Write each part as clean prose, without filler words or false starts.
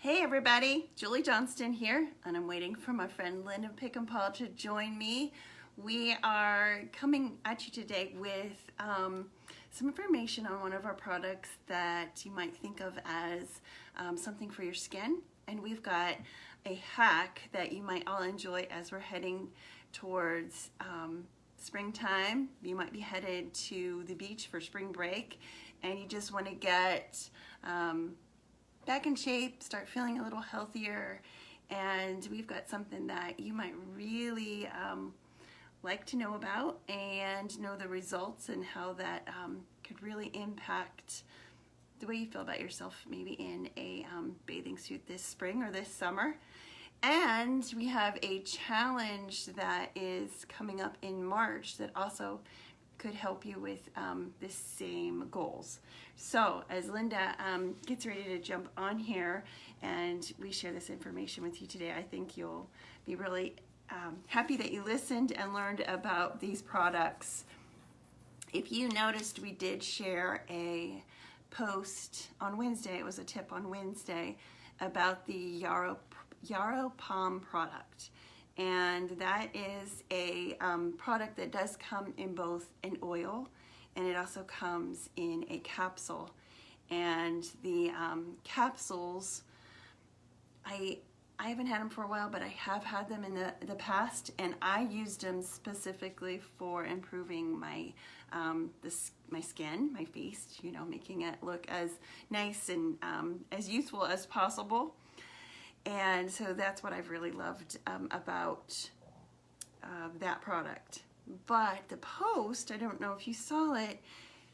Hey everybody, Julie Johnston here, and I'm waiting for my friend Linda Pick and Paul to join me. We are coming at you today with some information on one of our products that you might think of as something for your skin. And we've got a hack that you might all enjoy as we're heading towards springtime. You might be headed to the beach for spring break, and you just want to get back in shape, start feeling a little healthier, and we've got something that you might really like to know about and know the results and how that could really impact the way you feel about yourself, maybe in a bathing suit this spring or this summer. And we have a challenge that is coming up in March that also could help you with the same goals. So as Linda gets ready to jump on here and we share this information with you today, I think you'll be really happy that you listened and learned about these products. If you noticed, we did share a post on Wednesday. It was a tip on Wednesday about the Yarrow Pom product. And that is a product that does come in both an oil and it also comes in a capsule. And the capsules, I haven't had them for a while, but I have had them in the past, and I used them specifically for improving my my skin, my face, you know, making it look as nice and as youthful as possible. And so that's what I've really loved about that product. But the post, I don't know if you saw it,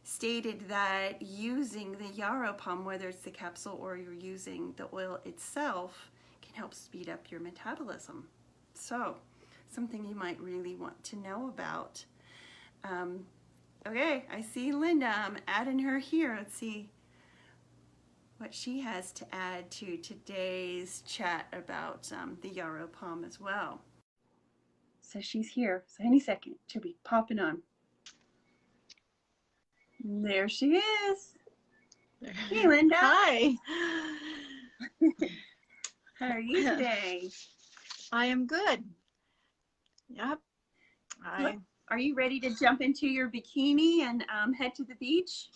stated that using the Yarrow Pom, whether it's the capsule or you're using the oil itself, can help speed up your metabolism. So, something you might really want to know about. Okay, I see Linda. I'm adding her here. Let's see what she has to add to today's chat about the Yarrow Pom as well. So she's here. So any second, she'll be popping on. There she is. Hey, Linda. Hi. How are you today? I am good. Yep. Are you ready to jump into your bikini and head to the beach?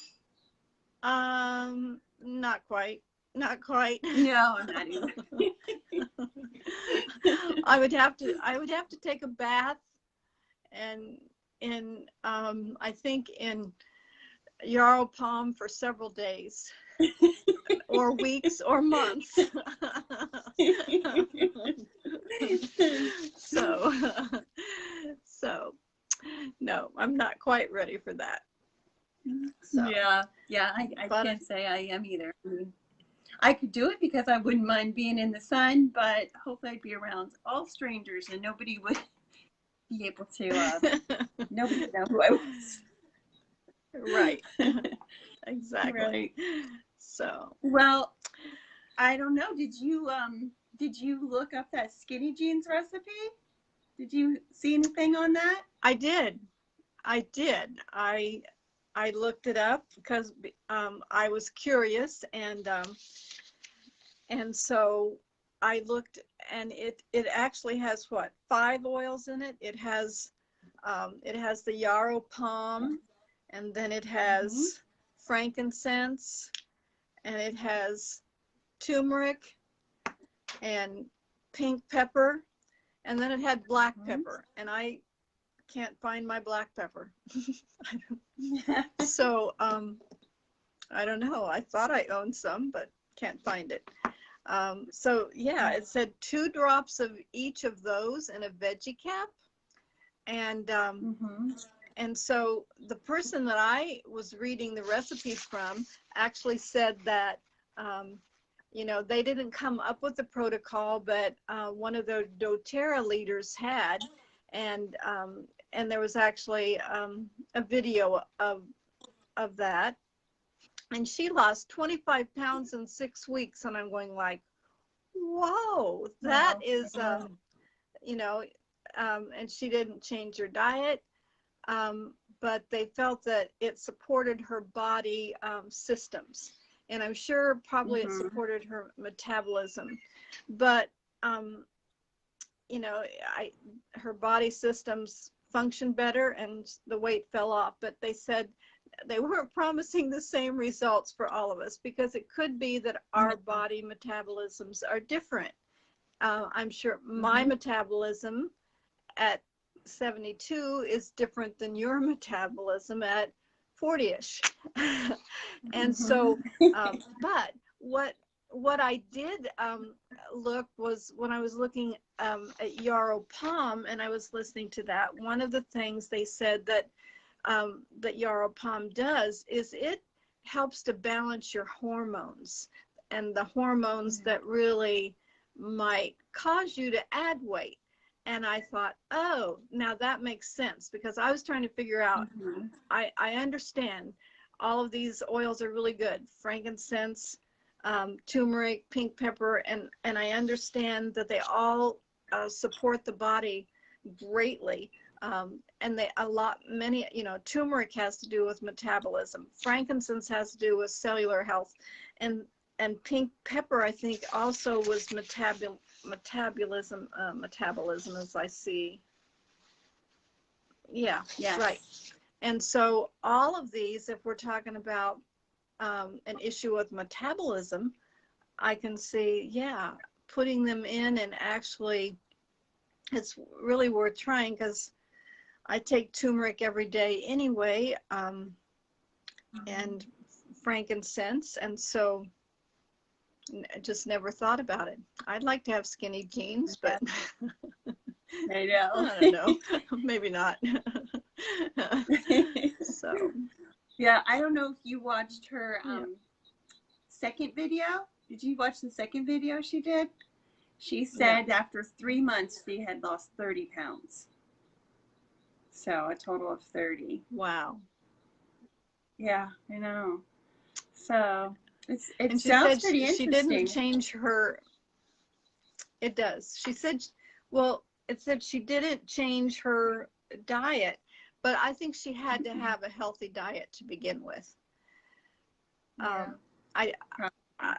Not quite. Not quite. No, I'm not either. I would have to take a bath and I think in Yarrow Pom for several days or weeks or months. So no, I'm not quite ready for that. So, yeah, I can't say I am either. I mean, I could do it because I wouldn't mind being in the sun, but hopefully I'd be around all strangers and nobody would be able to, nobody would know who I was. Right. Exactly. Right. So. Well, I don't know. Did you look up that skinny jeans recipe? Did you see anything on that? I did. I looked it up because I was curious, and so I looked, and it actually has 5 oils in it. It has the Yarrow Pom, and then it has frankincense, and it has turmeric and pink pepper, and then it had black pepper, and I can't find my black pepper. So I don't know. I thought I owned some, but can't find it. So yeah, it said 2 drops of each of those in a veggie cap, and and so the person that I was reading the recipe from actually said that you know, they didn't come up with the protocol, but one of the doTERRA leaders had, and there was actually a video of that, and she lost 25 pounds in 6 weeks, and I'm going like, whoa, that is you know, and she didn't change her diet, but they felt that it supported her body systems, and I'm sure probably it Mm-hmm. supported her metabolism. But you know, her body systems function better and the weight fell off. But they said they weren't promising the same results for all of us, because it could be that our body metabolisms are different. I'm sure my Mm-hmm. metabolism at 72 is different than your metabolism at 40ish. And so, Mm-hmm. but what I did look was when I was looking at Yarrow Pom and I was listening to that, one of the things they said that Yarrow Pom does is it helps to balance your hormones, and the hormones that really might cause you to add weight. And I thought, oh, now that makes sense, because I was trying to figure out, Mm-hmm. I understand all of these oils are really good, frankincense, turmeric, pink pepper, and I understand that they all support the body greatly. And many, turmeric has to do with metabolism. Frankincense has to do with cellular health, and pink pepper, I think, also was metabolism, as I see. Yeah, Yes. right. And so all of these, if we're talking about an issue with metabolism, I can see, yeah, putting them in, and actually it's really worth trying, because I take turmeric every day anyway, and frankincense, and so I just never thought about it. I'd like to have skinny jeans, but I know. I don't know, maybe not. So Yeah, I don't know if you watched her yeah, second video. Did you watch the second video she did? She no, said after 3 months she had lost 30 pounds. So a total of 30. wow. Yeah, I know. So it And she sounds said pretty she didn't interesting. change her. It does. She said, well, it said she didn't change her diet, but I think she had to have a healthy diet to begin with. Yeah. I, I,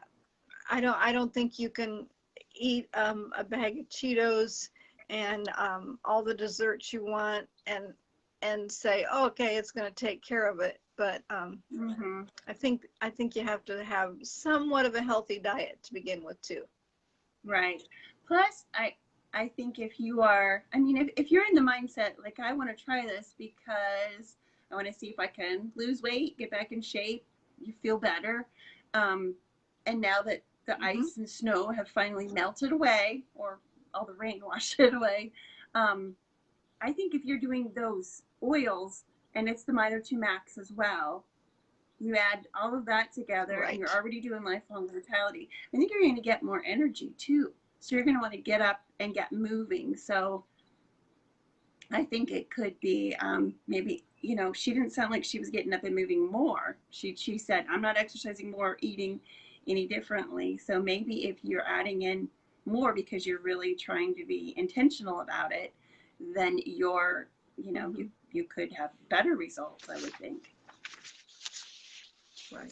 I don't think you can eat a bag of Cheetos and all the desserts you want, and say, oh, okay, it's going to take care of it. But Mm-hmm. I think you have to have somewhat of a healthy diet to begin with too. Right. Plus, I think if you are, I mean, if you're in the mindset like I want to try this because I want to see if I can lose weight, get back in shape, you feel better, and now that the Mm-hmm. ice and snow have finally melted away, or all the rain washed it away, um, I think if you're doing those oils and it's the Minor 2 Max as well, you add all of that together and you're Right. already doing lifelong vitality, I think you're going to get more energy too. So you're going to want to get up and get moving. So I think it could be maybe, she didn't sound like she was getting up and moving more. She said, I'm not exercising more, eating any differently. So maybe if you're adding in more because you're really trying to be intentional about it, then Mm-hmm. you could have better results, I would think. Right.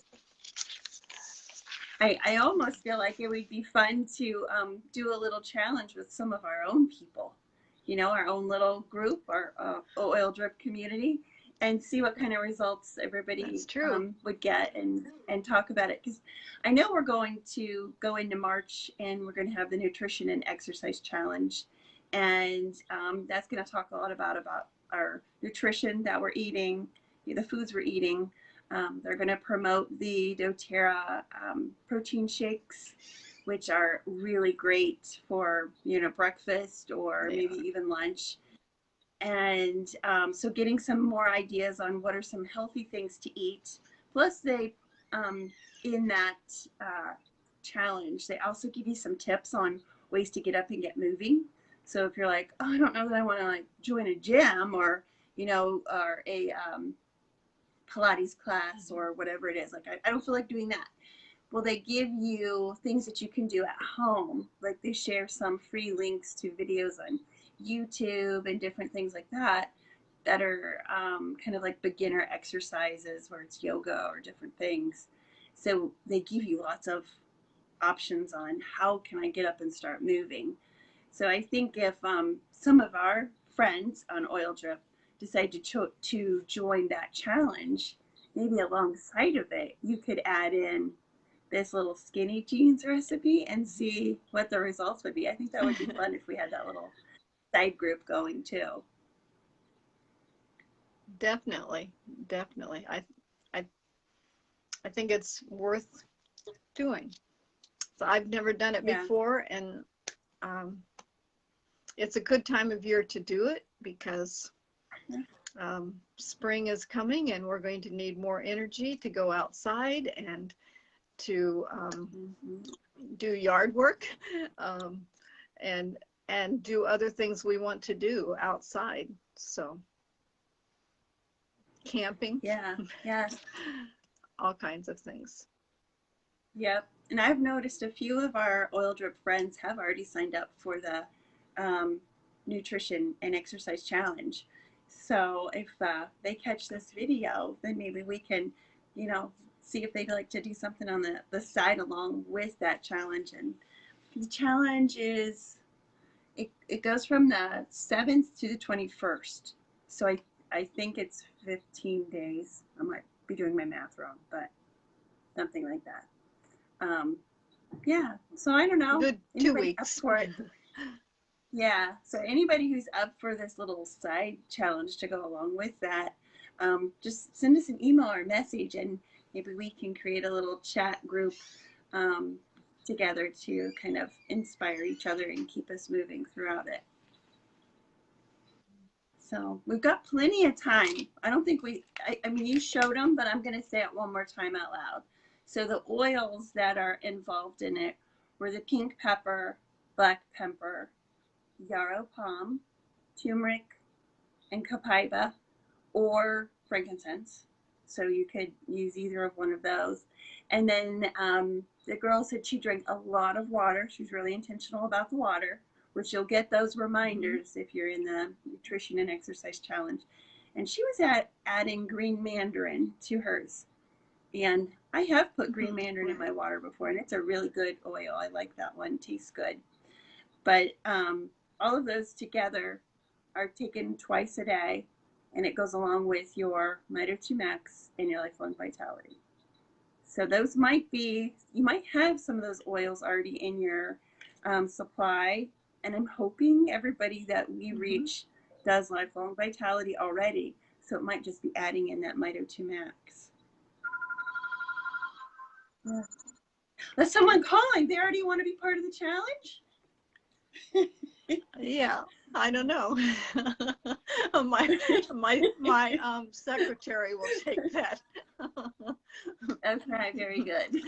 I almost feel like it would be fun to do a little challenge with some of our own people, our own little group, our oil drip community, and see what kind of results That's everybody true. would get, and talk about it. Because I know we're going to go into March and we're going to have the nutrition and exercise challenge. And that's going to talk a lot about our nutrition that we're eating, the foods we're eating. They're going to promote the doTERRA protein shakes, which are really great for breakfast or They maybe are. even lunch. And so getting some more ideas on what are some healthy things to eat. Plus, they in that uh, challenge, they also give you some tips on ways to get up and get moving. So if you're like, oh, I don't know that I want to like join a gym, or or a Pilates class or whatever it is. Like, I don't feel like doing that. Well, they give you things that you can do at home. Like, they share some free links to videos on YouTube and different things like that that are kind of like beginner exercises where it's yoga or different things. So they give you lots of options on how can I get up and start moving. So I think if some of our friends on Oil Drip decide to join that challenge, maybe alongside of it, you could add in this little skinny jeans recipe and see what the results would be. I think that would be fun if we had that little side group going too. Definitely, definitely. I I think it's worth doing. So I've never done it Yeah. before, and um, it's a good time of year to do it because spring is coming, and we're going to need more energy to go outside and to do yard work, um, and do other things we want to do outside. So camping, Yeah. Yeah. all kinds of things. Yep. And I've noticed a few of our Oil Drip friends have already signed up for the nutrition and exercise challenge. So if they catch this video, then maybe we can, you know, see if they'd like to do something on the side along with that challenge. And the challenge is, it goes from the 7th to the 21st. So I think it's 15 days. I might be doing my math wrong, but something like that. Yeah, so I don't know. Good 2 weeks. Up for it? Yeah, so anybody who's up for this little side challenge to go along with that, just send us an email or a message, and maybe we can create a little chat group together to kind of inspire each other and keep us moving throughout it. So we've got plenty of time. I don't think I mean, you showed them, but I'm going to say it one more time out loud. So the oils that are involved in it were the pink pepper, black pepper, Yarrow Pom, turmeric, and copaiba, or frankincense. So you could use either of one of those. And then the girl said she drank a lot of water. She's really intentional about the water, which you'll get those reminders if you're in the nutrition and exercise challenge. And she was adding green mandarin to hers. And I have put green mandarin in my water before, and it's a really good oil. I like that one. Tastes good. But all of those together are taken twice a day, and it goes along with your Mito 2 Max and your Lifelong Vitality. So those might be, you might have some of those oils already in your supply, and I'm hoping everybody that we reach does Lifelong Vitality already, so it might just be adding in that Mito 2 Max. Yeah. That's someone calling. They already want to be part of the challenge? Yeah, I don't know. my secretary will take that. Okay, very good.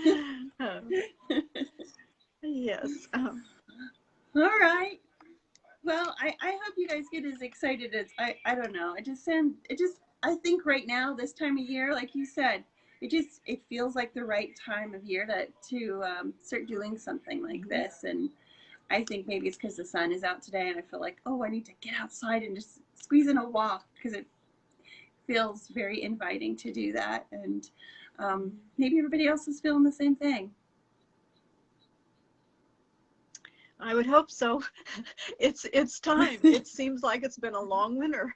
Yes. All right. Well, I hope you guys get as excited as I don't know. I think right now, this time of year, like you said, it feels like the right time of year to start doing something like this. And I think maybe it's because the sun is out today, and I feel like, oh, I need to get outside and just squeeze in a walk, because it feels very inviting to do that. And maybe everybody else is feeling the same thing. I would hope so. It's time. It seems like it's been a long winter.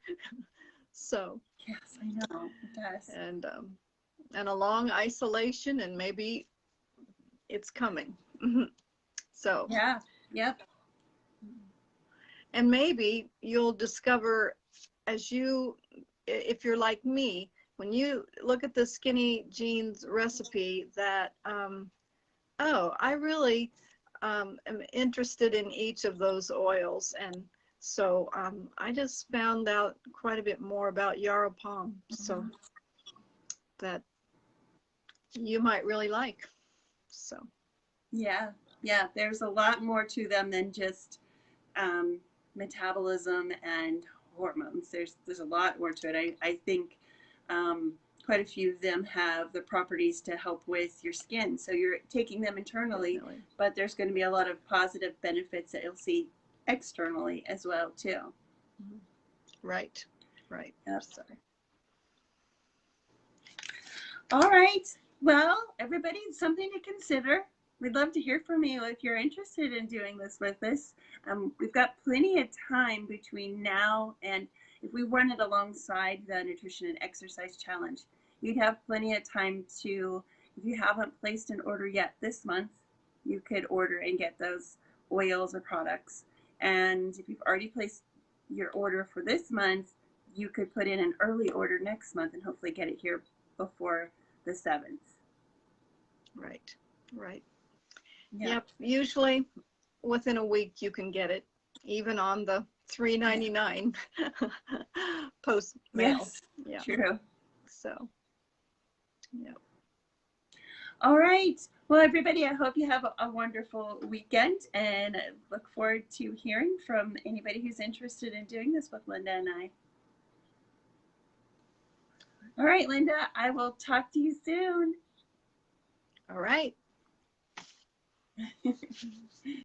So. Yes, I know it does. And a long isolation, and maybe it's coming. So. Yeah. Yep. And maybe you'll discover, if you're like me, when you look at the skinny jeans recipe, that oh, I really am interested in each of those oils. And so I just found out quite a bit more about Yarrow Pom, so that you might really like. So yeah, there's a lot more to them than just metabolism and hormones. There's a lot more to it. I think quite a few of them have the properties to help with your skin. So you're taking them internally, definitely, but there's going to be a lot of positive benefits that you'll see externally as well too. Right. Yep. So. All right. Well, everybody, it's something to consider. We'd love to hear from you if you're interested in doing this with us. We've got plenty of time between now and if we run it alongside the Nutrition and Exercise Challenge, you'd have plenty of time to, if you haven't placed an order yet this month, you could order and get those oils or products. And if you've already placed your order for this month, you could put in an early order next month and hopefully get it here before the 7th. Right, right. Yeah. Yep, usually within a week you can get it, even on the $3.99 post mail. Yes, Yeah. true. So, yeah. All right. Well, everybody, I hope you have a wonderful weekend and I look forward to hearing from anybody who's interested in doing this with Linda and I. All right, Linda, I will talk to you soon. All right.